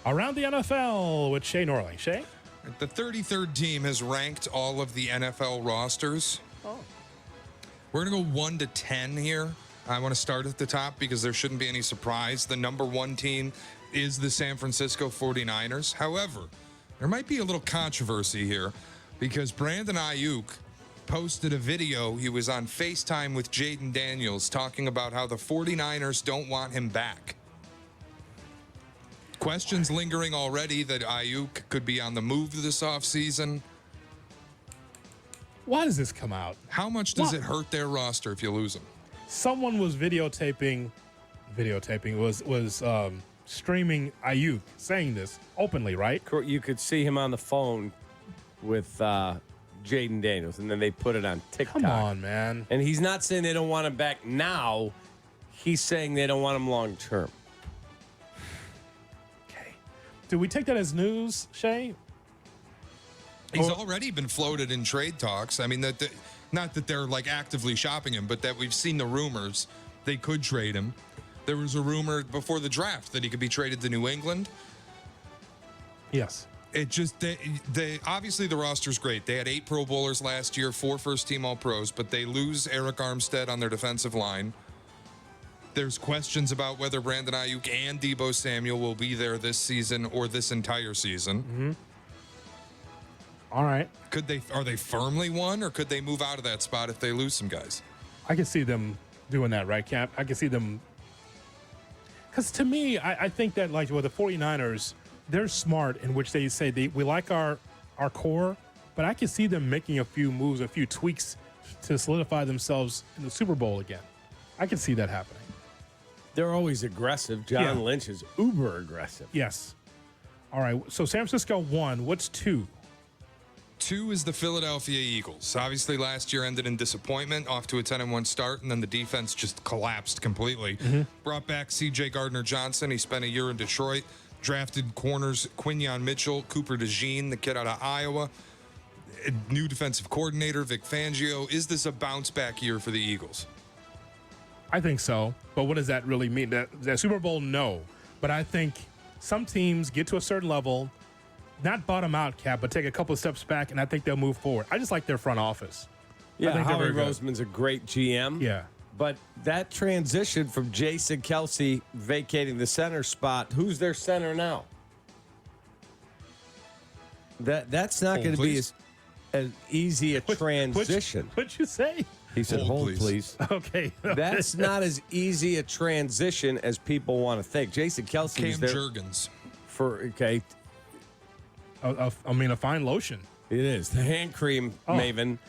Around the NFL with Shay Norling. Shay? The 33rd team has ranked all of the NFL rosters. Oh. We're going to go 1 to 10 here. I want to start at the top because there shouldn't be any surprise. The number 1 team is the San Francisco 49ers. However, there might be a little controversy here because Brandon Aiyuk posted a video. He was on FaceTime with Jaden Daniels talking about how the 49ers don't want him back. Questions lingering already that Aiyuk could be on the move this offseason. Why does this come out? How much does it hurt their roster if you lose him? Someone was videotaping, was streaming Aiyuk saying this openly, right? You could see him on the phone with Jaden Daniels, and then they put it on TikTok. Come on, man. And he's not saying they don't want him back now. He's saying they don't want him long term. Okay. Do we take that as news, Shay? He's already been floated in trade talks. I mean, not that they're like actively shopping him, but that we've seen the rumors they could trade him. There was a rumor before the draft that he could be traded to New England. Yes. It just, they obviously the roster's great. They had 8 Pro Bowlers last year, 4 first-team All-Pros, but they lose Eric Armstead on their defensive line. There's questions about whether Brandon Aiyuk and Deebo Samuel will be there this season or this entire season. Mm-hmm. All right. Are they firmly one, or could they move out of that spot if they lose some guys? I can see them doing that, right, Cap? I can see them. Because to me, I think that, like, with the 49ers, they're smart in which they say we like our core, but I can see them making a few moves, a few tweaks to solidify themselves in the Super Bowl again. I can see that happening. They're always aggressive. John Lynch is uber aggressive. Yes. All right. So San Francisco 1. What's 2? 2 is the Philadelphia Eagles. Obviously, last year ended in disappointment, off to a 10-1 start, and then the defense just collapsed completely. Mm-hmm. Brought back C.J. Gardner-Johnson. He spent a year in Detroit. Drafted corners Quinyon Mitchell, Cooper DeJean, the kid out of Iowa. A new defensive coordinator, Vic Fangio. Is this a bounce-back year for the Eagles? I think so. But what does that really mean? That Super Bowl, no. But I think some teams get to a certain level, not bottom out, Cap, but take a couple of steps back, and I think they'll move forward. I just like their front office. Yeah, Howie Roseman's a great GM. Yeah. But that transition from Jason Kelce vacating the center spot, who's their center now? That's not going to be as easy a transition. What'd you say? He said, hold, please. Okay. That's not as easy a transition as people want to think. Jason Kelce is there. Cam Jurgens. A fine lotion. It is. The hand cream maven.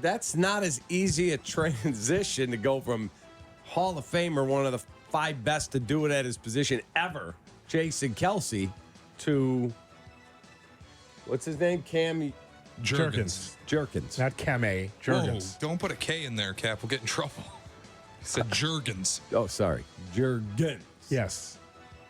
That's not as easy a transition to go from Hall of Famer, one of the 5 best to do it at his position ever, Jason Kelce, to, what's his name? Cam Jurgens. Not Cam-A. Jurgens. Whoa, don't put a K in there, Cap. We'll get in trouble. He said Jurgens. Oh, sorry. Jurgens. Yes.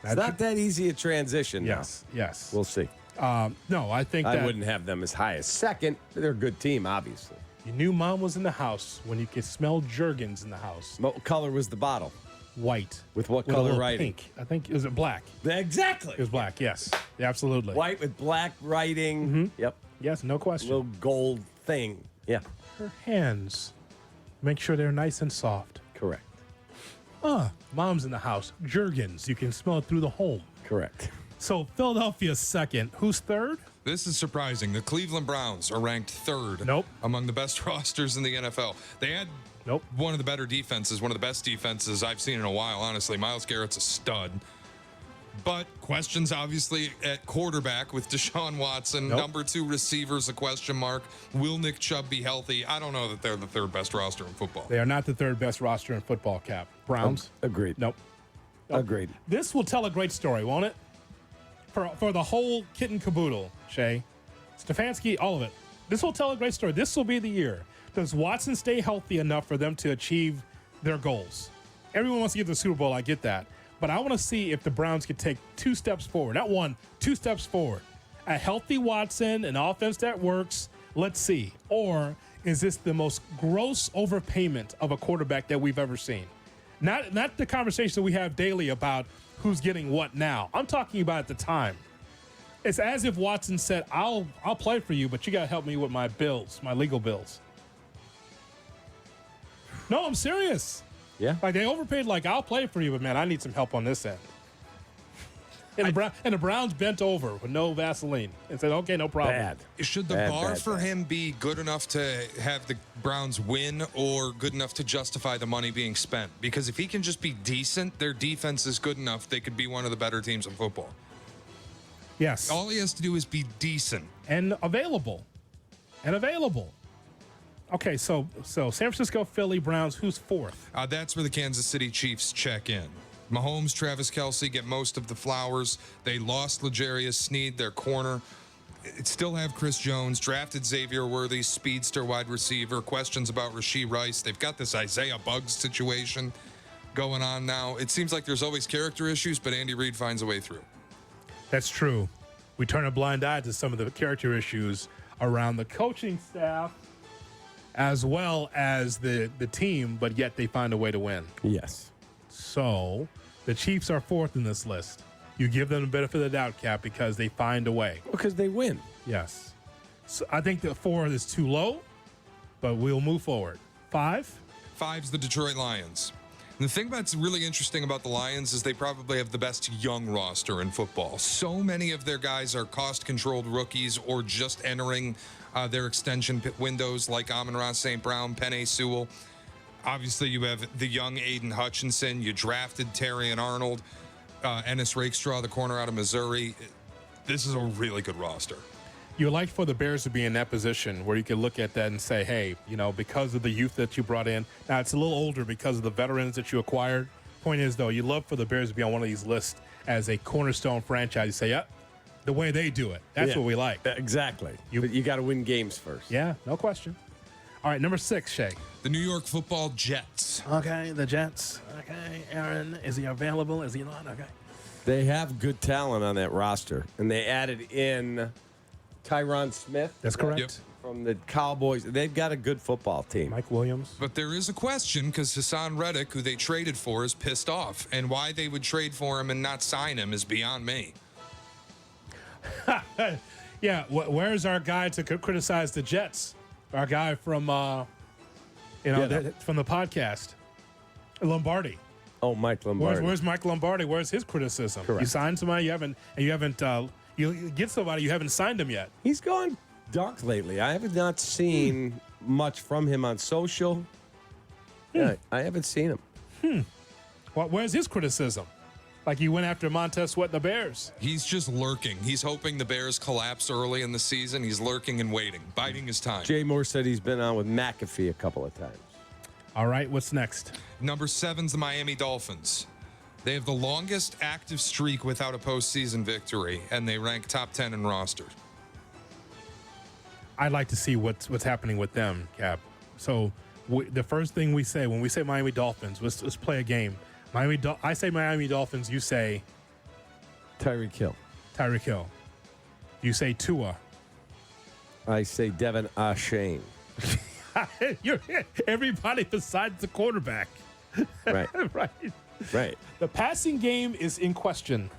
It's not that easy a transition. Yes. Yes. We'll see. No, I think I wouldn't have them as high as second. They're a good team, obviously. You knew Mom was in the house when you could smell Jurgens in the house. What color was the bottle? White. With what color writing? Pink. I think, is it black? Exactly. It was black, yes. Yeah, absolutely. White with black writing. Mm-hmm. Yep. Yes, no question. Little gold thing. Yeah. Her hands. Make sure they're nice and soft. Correct. Mom's in the house. Jurgens. You can smell it through the home. Correct. So Philadelphia's second. Who's third? This is surprising. The Cleveland Browns are ranked 3rd among the best rosters in the NFL. They had one of the better defenses, one of the best defenses I've seen in a while, honestly. Myles Garrett's a stud. But questions, obviously, at quarterback with Deshaun Watson. Number 2 receivers, a question mark. Will Nick Chubb be healthy? I don't know that they're the 3rd best roster in football. They are not the 3rd best roster in football, Cap. Browns? Agreed. Nope. Agreed. This will tell a great story, won't it? For the whole kit and caboodle, Shay. Stefanski, all of it. This will tell a great story. This will be the year. Does Watson stay healthy enough for them to achieve their goals? Everyone wants to get to the Super Bowl. I get that. But I want to see if the Browns could take 2 steps forward. Not 1, 2 steps forward. A healthy Watson, an offense that works. Let's see. Or is this the most gross overpayment of a quarterback that we've ever seen? Not the conversation we have daily about who's getting what now. I'm talking about at the time. It's as if Watson said, I'll play for you, but you got to help me with my bills, my legal bills. No, I'm serious. Yeah. Like, they overpaid, like, I'll play for you, but, man, I need some help on this end. And the Browns bent over with no Vaseline and said, okay, no problem. Bad. Should the bar for him be good enough to have the Browns win or good enough to justify the money being spent? Because if he can just be decent, their defense is good enough, they could be one of the better teams in football. Yes. All he has to do is be decent. And available. Okay, so San Francisco, Philly, Browns, who's fourth? That's where the Kansas City Chiefs check in. Mahomes, Travis Kelce get most of the flowers. They lost L'Jarius Sneed, their corner. It still have Chris Jones, drafted Xavier Worthy, speedster wide receiver. Questions about Rashee Rice. They've got this Isaiah Buggs situation going on now. It seems like there's always character issues, but Andy Reid finds a way through. That's true. We turn a blind eye to some of the character issues around the coaching staff as well as the team, but yet they find a way to win. Yes. So the Chiefs are fourth in this list. You give them the benefit of the doubt, Cap, because they find a way. Because they win. Yes. So I think that 4 is too low, but we'll move forward. 5? 5's the Detroit Lions. And the thing that's really interesting about the Lions is they probably have the best young roster in football. So many of their guys are cost-controlled rookies or just entering their extension windows, like Amon-Ra St. Brown, Penei Sewell. Obviously, you have the young Aiden Hutchinson. You drafted Terry and Arnold. Ennis Rakestraw, the corner out of Missouri. This is a really good roster. You would like for the Bears to be in that position where you can look at that and say, hey, because of the youth that you brought in. Now, it's a little older because of the veterans that you acquired. Point is, though, you love for the Bears to be on one of these lists as a cornerstone franchise. You say, yep, the way they do it. That's what we like. Exactly. But you got to win games first. Yeah, no question. All right, number 6, Shay. The New York Football Jets. Okay, the Jets. Okay, Aaron, is he available? Is he not? Okay. They have good talent on that roster, and they added in Tyron Smith. That's correct. Yep. From the Cowboys. They've got a good football team. Mike Williams. But there is a question because Hassan Reddick, who they traded for, is pissed off. And why they would trade for him and not sign him is beyond me. Yeah, where's our guy to criticize the Jets? Our guy from, from the podcast, Lombardi. Oh, Mike Lombardi. Where's Mike Lombardi? Where's his criticism? Correct. You signed somebody, you get somebody, you haven't signed him yet. He's gone dark lately. I have not seen much from him on social. Yeah, I haven't seen him. Where's his criticism? Like he went after Montez Sweat and the Bears. He's just lurking. He's hoping the Bears collapse early in the season. He's lurking and waiting, biding his time. Jay Moore said he's been on with McAfee a couple of times. All right, what's next? Number 7's the Miami Dolphins. They have the longest active streak without a postseason victory, and they rank top 10 in roster. I'd like to see what's happening with them, Cap. So the first thing we say when we say Miami Dolphins, let's play a game. I say Miami Dolphins. You say Tyreek Hill. Tyreek Hill. You say Tua. I say Devin Achane. You're everybody besides the quarterback. Right. Right. The passing game is in question.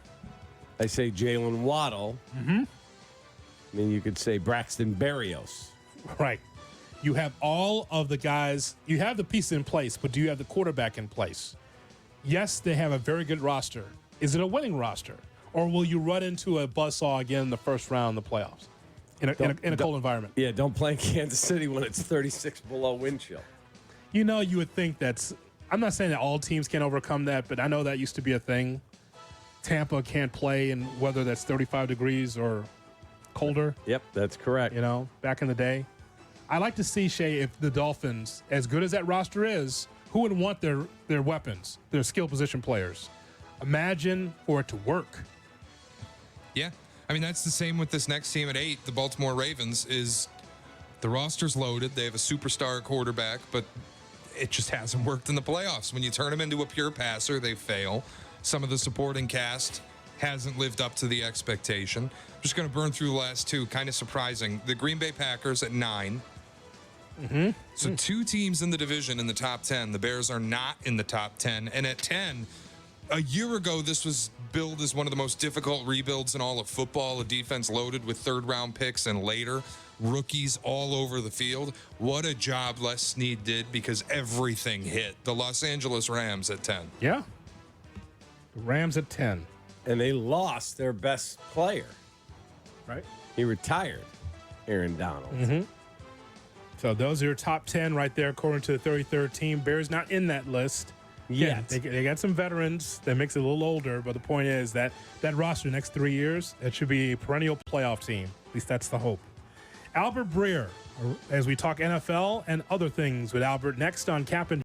I say Jalen Waddle. Mm-hmm. I mean, you could say Braxton Berrios. Right. You have all of the guys. You have the pieces in place, but do you have the quarterback in place? Yes, they have a very good roster. Is it a winning roster? Or will you run into a buzzsaw again in the first round of the playoffs in a cold environment? Yeah, don't play in Kansas City when it's 36 below wind chill. You would think that's – I'm not saying that all teams can overcome that, but I know that used to be a thing. Tampa can't play in whether that's 35 degrees or colder. Yep, that's correct. Back in the day. I like to see, Shay, if the Dolphins, as good as that roster is, who would want their weapons, their skill position players? Imagine for it to work. Yeah. I mean, that's the same with this next team at 8, the Baltimore Ravens, is the roster's loaded. They have a superstar quarterback, but it just hasn't worked in the playoffs. When you turn them into a pure passer, they fail. Some of the supporting cast hasn't lived up to the expectation. I'm just going to burn through the last 2. Kind of surprising. The Green Bay Packers at 9. Mm-hmm. So 2 teams in the division in the top 10. The Bears are not in the top 10. And at 10, A year ago, this was billed as one of the most difficult rebuilds in all of football, a defense loaded with third-round picks and later rookies all over the field. What a job Les Snead did because everything hit. The Los Angeles Rams at 10. Yeah. The Rams at 10. And they lost their best player. Right. He retired, Aaron Donald. Mm-hmm. So those are your top 10 right there, according to the 33rd team. Bears not in that list. Yeah, they got some veterans that makes it a little older, but the point is that roster next 3 years, it should be a perennial playoff team. At least that's the hope. Albert Breer, as we talk NFL and other things with Albert next on Kap